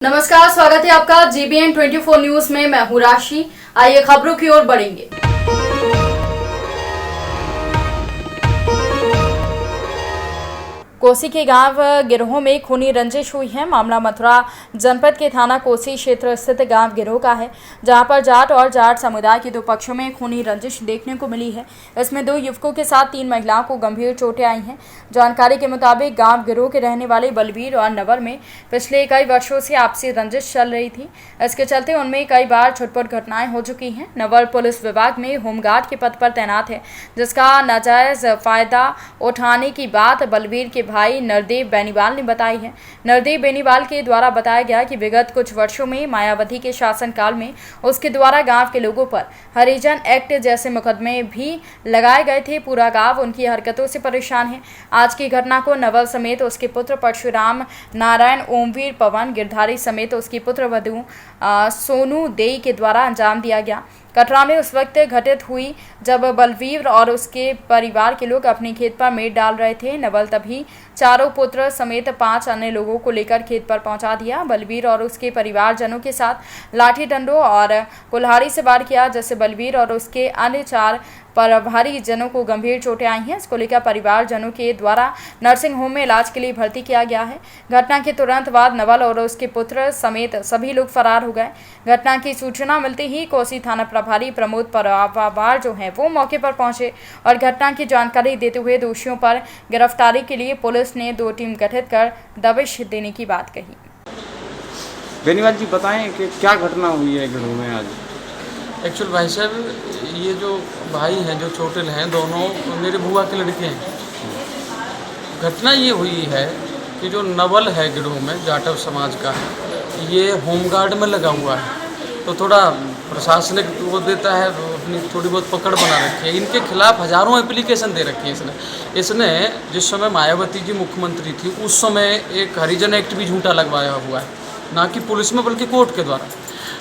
नमस्कार, स्वागत है आपका GBN 24 न्यूज में। मैं हूं राशि। आइए खबरों की ओर बढ़ेंगे। कोसी के गांव गिरोह में खूनी रंजिश हुई है। मामला मथुरा जनपद के थाना कोसी क्षेत्र स्थित गांव गिरोह का है, जहां पर जाट और जाट समुदाय के दो पक्षों में खूनी रंजिश देखने को मिली है। इसमें दो युवकों के साथ 3 महिलाओं को गंभीर चोटें आई हैं। जानकारी के मुताबिक गांव गिरोह के रहने वाले बलवीर और नवल में पिछले कई वर्षों से आपसी रंजिश चल रही थी। इसके चलते उनमें कई बार छुटपुट घटनाएं हो चुकी हैं। नवल पुलिस विभाग में होमगार्ड के पद पर तैनात है, जिसका नाजायज फायदा उठाने की बात बलवीर के भाई नरदेव बेनीवाल ने बताई है। नरदेव बेनीवाल के द्वारा बताया गया कि विगत कुछ वर्षों में मायावती के शासनकाल में उसके द्वारा गांव के लोगों पर हरिजन एक्ट जैसे मुकदमे भी लगाए गए थे। पूरा गांव उनकी हरकतों से परेशान है। आज की घटना को नवल समेत उसके पुत्र परशुराम नारायण ओमवीर पवन गिरधारी समेत उसकी पुत्र वधू सोनू देई के द्वारा अंजाम दिया गया। कटरा में उस वक्त घटित हुई जब बलवीर और उसके परिवार के लोग अपने खेत पर मेड़ डाल रहे थे। नवल तभी चारों पुत्र समेत 5 अन्य लोगों को लेकर खेत पर पहुंचा दिया। बलवीर और उसके परिवारजनों के साथ लाठी डंडों और कुल्हाड़ी से वार किया, जिससे बलवीर और उसके अन्य 4 प्रभारी जनों को गंभीर चोटें आई हैं। इसको लेकर परिवारजनों के द्वारा नर्सिंग होम में इलाज के लिए भर्ती किया गया है। घटना के तुरंत बाद नवल और उसके पुत्र समेत सभी लोग फरार हो गए। घटना की सूचना मिलते ही कोसी थाना प्रभारी प्रमोद पवार जो हैं वो मौके पर पहुंचे और घटना की जानकारी देते हुए दोषियों पर गिरफ्तारी के लिए पुलिस ने 2 टीम गठित कर दबिश देने की बात कही। बेनीवाल जी बताएं कि क्या घटना हुई है गिरोह में आज? एक्चुअल भाई साहब, ये जो भाई हैं जो चोटिल हैं, दोनों मेरे बुआ के लड़के हैं। घटना ये हुई है कि जो नवल है गिरोह में जाटव समाज का, ये होमगार्ड में लगा हुआ है, तो थोड़ा प्रशासनिक वो देता है, अपनी थोड़ी बहुत पकड़ बना रखी है। इनके खिलाफ हज़ारों एप्लीकेशन दे रखी है इसने जिस समय मायावती जी मुख्यमंत्री थी उस समय एक हरिजन एक्ट भी झूठा लगवाया हुआ है, ना कि पुलिस में बल्कि कोर्ट के द्वारा।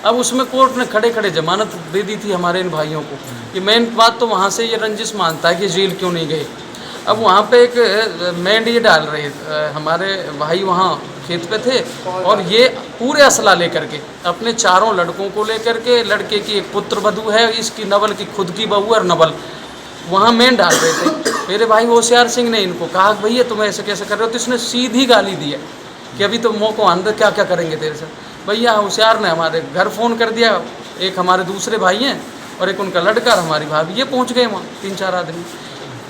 अब उसमें कोर्ट ने खड़े खड़े जमानत दे दी थी हमारे इन भाइयों को। ये मेन बात तो वहाँ से ये रंजिश मानता है कि जेल क्यों नहीं गए। अब वहाँ पे एक मैंड ये डाल रहे हमारे भाई वहाँ खेत पे थे और ये पूरे असला लेकर के अपने 4 लड़कों को लेकर के, लड़के की एक पुत्र वधू है, इसकी नवल की खुद की बहू और नवल वहाँ मेन डाल रहे थे। मेरे भाई होशियार सिंह ने इनको कहा भैया तुम ऐसे कैसे कर रहे हो, तो इसने सीधी गाली दी है कि अभी तो मौको अंदर क्या क्या करेंगे तेरे से। भैया होशियार ने हमारे घर फ़ोन कर दिया, एक हमारे दूसरे भाई हैं और एक उनका लड़का और हमारी भाभी, ये पहुंच गए वहाँ 3-4 आदमी।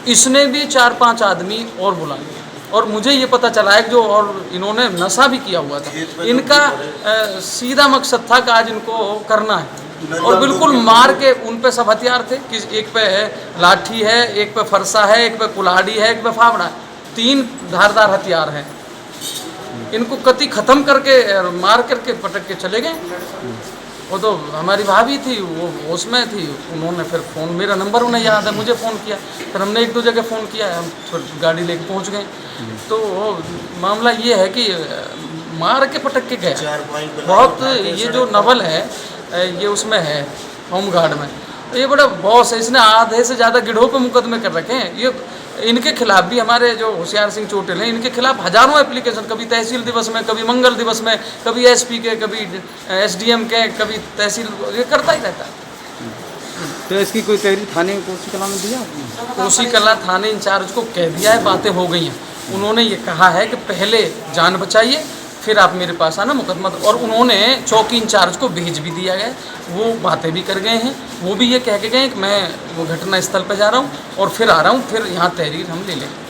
इसने भी 4-5 आदमी और बुला लिया और मुझे ये पता चला है कि जो और इन्होंने नशा भी किया हुआ था। इनका सीधा मकसद था कि आज इनको करना है और बिल्कुल मार के उन पे सब हथियार थे कि एक पे लाठी है, एक पे फरसा है, एक पे कुल्हाड़ी है, एक पे फावड़ा है, 3 धारदार हथियार हैं। इनको कति ख़त्म करके मार करके पटक के चले गए। वो तो हमारी भाभी थी, वो उसमें थी, उन्होंने फिर फ़ोन, मेरा नंबर उन्हें याद है, मुझे फ़ोन किया, फिर हमने 1-2 जगह फ़ोन किया, हम गाड़ी लेके पहुंच गए। तो मामला ये है कि मार के पटक के गया बहुत। ये जो नवल है ये उसमें है होमगार्ड में, ये बड़ा बॉस है, इसने आधे से ज़्यादा गिरोह पे मुकदमे कर रखे हैं। ये इनके खिलाफ भी हमारे जो होशियार सिंह चोटिल हैं, इनके खिलाफ हज़ारों एप्लीकेशन, कभी तहसील दिवस में, कभी मंगल दिवस में, कभी SP के, कभी SDM के, कभी तहसील, ये करता ही रहता है। तो इसकी कोई तहरीर थाने कोसी कला में दिया? कोसी कला थाने इंचार्ज को कह दिया है, बातें हो गई हैं। उन्होंने ये कहा है कि पहले जान बचाइए फिर आप मेरे पास आना मुकदमा, और उन्होंने चौकी इंचार्ज को भेज भी दिया गया, वो बातें भी कर गए हैं। वो भी ये कह के गए कि मैं वो घटना स्थल पर जा रहा हूँ और फिर आ रहा हूँ, फिर यहाँ तहरीर हम ले लेंगे।